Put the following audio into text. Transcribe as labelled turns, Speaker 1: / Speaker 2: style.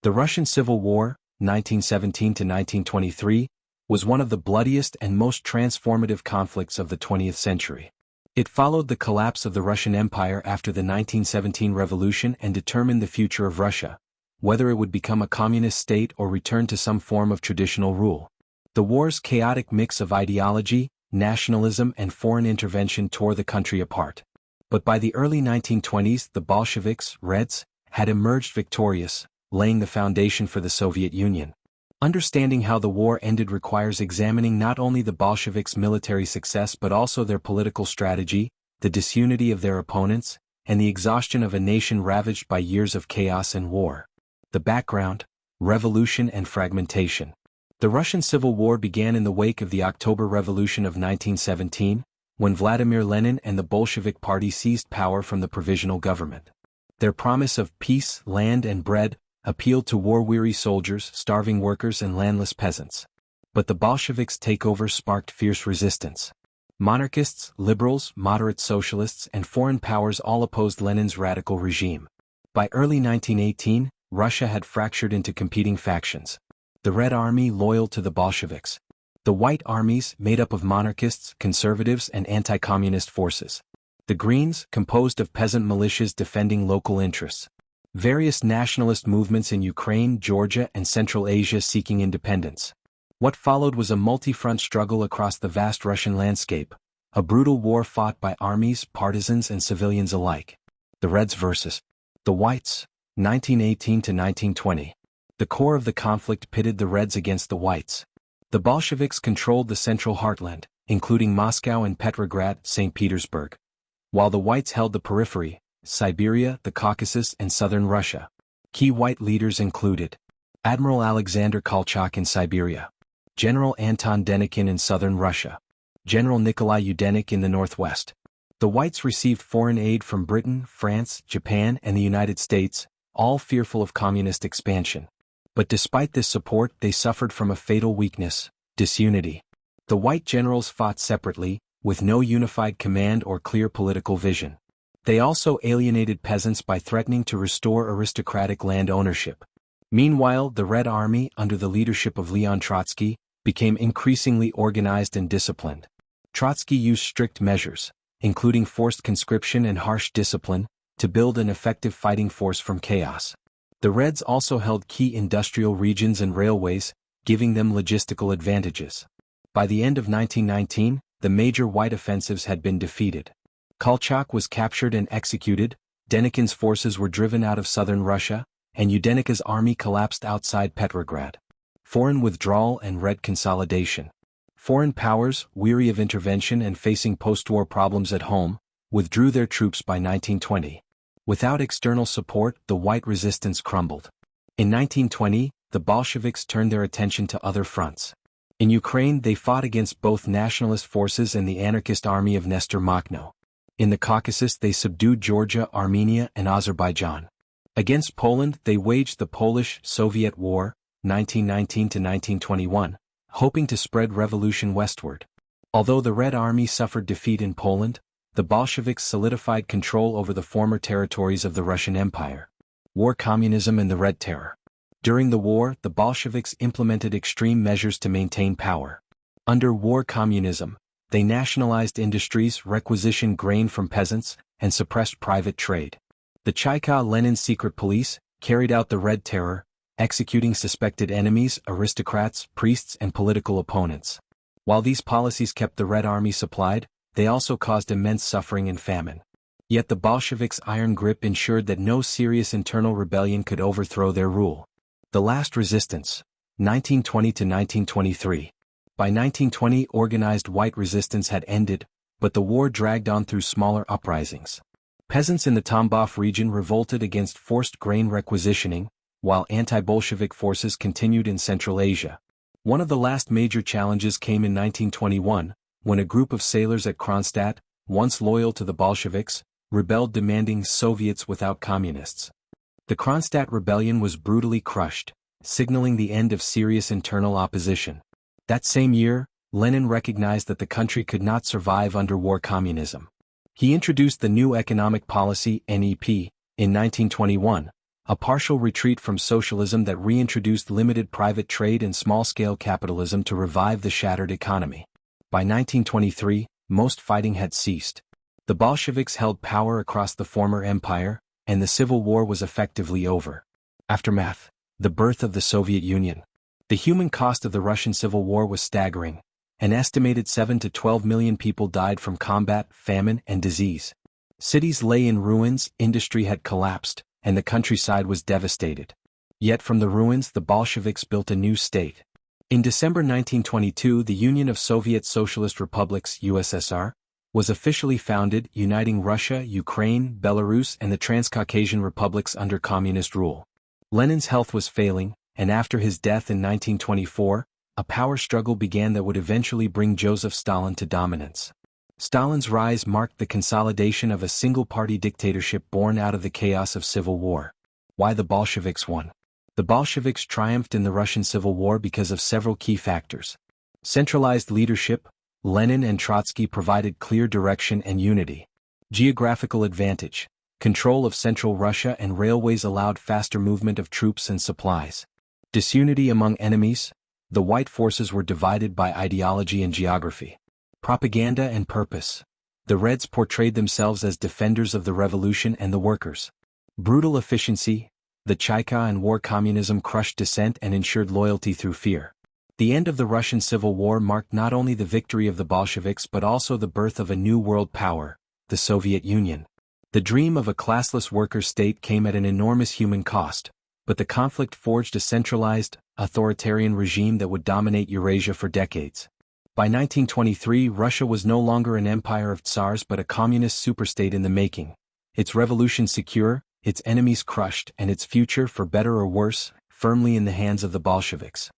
Speaker 1: The Russian Civil War, 1917 to 1923, was one of the bloodiest and most transformative conflicts of the 20th century. It followed the collapse of the Russian Empire after the 1917 revolution and determined the future of Russia, whether it would become a communist state or return to some form of traditional rule. The war's chaotic mix of ideology, nationalism and foreign intervention tore the country apart. But by the early 1920s, the Bolsheviks, Reds, had emerged victorious, laying the foundation for the Soviet Union. Understanding how the war ended requires examining not only the Bolsheviks' military success but also their political strategy, the disunity of their opponents, and the exhaustion of a nation ravaged by years of chaos and war. The background: revolution and fragmentation. The Russian Civil War began in the wake of the October Revolution of 1917, when Vladimir Lenin and the Bolshevik Party seized power from the provisional government. Their promise of peace, land and bread appealed to war-weary soldiers, starving workers and landless peasants. But the Bolsheviks' takeover sparked fierce resistance. Monarchists, liberals, moderate socialists and foreign powers all opposed Lenin's radical regime. By early 1918, Russia had fractured into competing factions. The Red Army loyal to the Bolsheviks. The White Armies made up of monarchists, conservatives and anti-communist forces. The Greens, composed of peasant militias defending local interests. Various nationalist movements in Ukraine, Georgia and Central Asia seeking independence. What followed was a multi-front struggle across the vast Russian landscape, a brutal war fought by armies, partisans and civilians alike. The Reds versus the Whites, 1918 to 1920. The core of the conflict pitted the Reds against the Whites. The Bolsheviks controlled the central heartland, including Moscow and Petrograd, St. Petersburg, while the Whites held the periphery, Siberia, the Caucasus and southern Russia. Key white leaders included Admiral Alexander Kolchak in Siberia, General Anton Denikin in southern Russia, General Nikolai Yudenik in the northwest. The Whites received foreign aid from Britain, France, Japan and the United States, all fearful of communist expansion. But despite this support, they suffered from a fatal weakness: disunity. The White generals fought separately, with no unified command or clear political vision. They also alienated peasants by threatening to restore aristocratic land ownership. Meanwhile, the Red Army, under the leadership of Leon Trotsky, became increasingly organized and disciplined. Trotsky used strict measures, including forced conscription and harsh discipline, to build an effective fighting force from chaos. The Reds also held key industrial regions and railways, giving them logistical advantages. By the end of 1919, the major White offensives had been defeated. Kolchak was captured and executed, Denikin's forces were driven out of southern Russia, and Yudenika's army collapsed outside Petrograd. Foreign withdrawal and Red consolidation. Foreign powers, weary of intervention and facing post-war problems at home, withdrew their troops by 1920. Without external support, the White resistance crumbled. In 1920, the Bolsheviks turned their attention to other fronts. In Ukraine, they fought against both nationalist forces and the anarchist army of Nestor Makhno. In the Caucasus, they subdued Georgia, Armenia, and Azerbaijan. Against Poland, they waged the Polish-Soviet War, 1919 to 1921, hoping to spread revolution westward. Although the Red Army suffered defeat in Poland, the Bolsheviks solidified control over the former territories of the Russian Empire. War Communism and the Red Terror. During the war, the Bolsheviks implemented extreme measures to maintain power. Under war communism, they nationalized industries, requisitioned grain from peasants, and suppressed private trade. The Cheka Lenin secret police carried out the Red Terror, executing suspected enemies, aristocrats, priests, and political opponents. While these policies kept the Red Army supplied, they also caused immense suffering and famine. Yet the Bolsheviks' iron grip ensured that no serious internal rebellion could overthrow their rule. The Last Resistance, 1920 to 1923. By 1920, organized White resistance had ended, but the war dragged on through smaller uprisings. Peasants in the Tambov region revolted against forced grain requisitioning, while anti-Bolshevik forces continued in Central Asia. One of the last major challenges came in 1921, when a group of sailors at Kronstadt, once loyal to the Bolsheviks, rebelled demanding Soviets without communists. The Kronstadt rebellion was brutally crushed, signaling the end of serious internal opposition. That same year, Lenin recognized that the country could not survive under war communism. He introduced the new economic policy, NEP, in 1921, a partial retreat from socialism that reintroduced limited private trade and small-scale capitalism to revive the shattered economy. By 1923, most fighting had ceased. The Bolsheviks held power across the former empire, and the Civil War was effectively over. Aftermath: the birth of the Soviet Union. The human cost of the Russian Civil War was staggering. An estimated 7 to 12 million people died from combat, famine, and disease. Cities lay in ruins, industry had collapsed, and the countryside was devastated. Yet from the ruins the Bolsheviks built a new state. In December 1922, the Union of Soviet Socialist Republics (USSR) was officially founded, uniting Russia, Ukraine, Belarus, and the Transcaucasian republics under communist rule. Lenin's health was failing, and after his death in 1924, a power struggle began that would eventually bring Joseph Stalin to dominance. Stalin's rise marked the consolidation of a single-party dictatorship born out of the chaos of civil war. Why the Bolsheviks won? The Bolsheviks triumphed in the Russian Civil War because of several key factors. Centralized leadership: Lenin and Trotsky provided clear direction and unity. Geographical advantage: control of central Russia and railways allowed faster movement of troops and supplies. Disunity among enemies: the white forces were divided by ideology and geography. Propaganda and purpose: the Reds portrayed themselves as defenders of the revolution and the workers. Brutal efficiency: the Cheka and war communism crushed dissent and ensured loyalty through fear. The end of the Russian Civil War marked not only the victory of the Bolsheviks but also the birth of a new world power, the Soviet Union. The dream of a classless worker state came at an enormous human cost, but the conflict forged a centralized, authoritarian regime that would dominate Eurasia for decades. By 1923, Russia was no longer an empire of tsars but a communist superstate in the making. Its revolution secure, its enemies crushed, and its future, for better or worse, firmly in the hands of the Bolsheviks.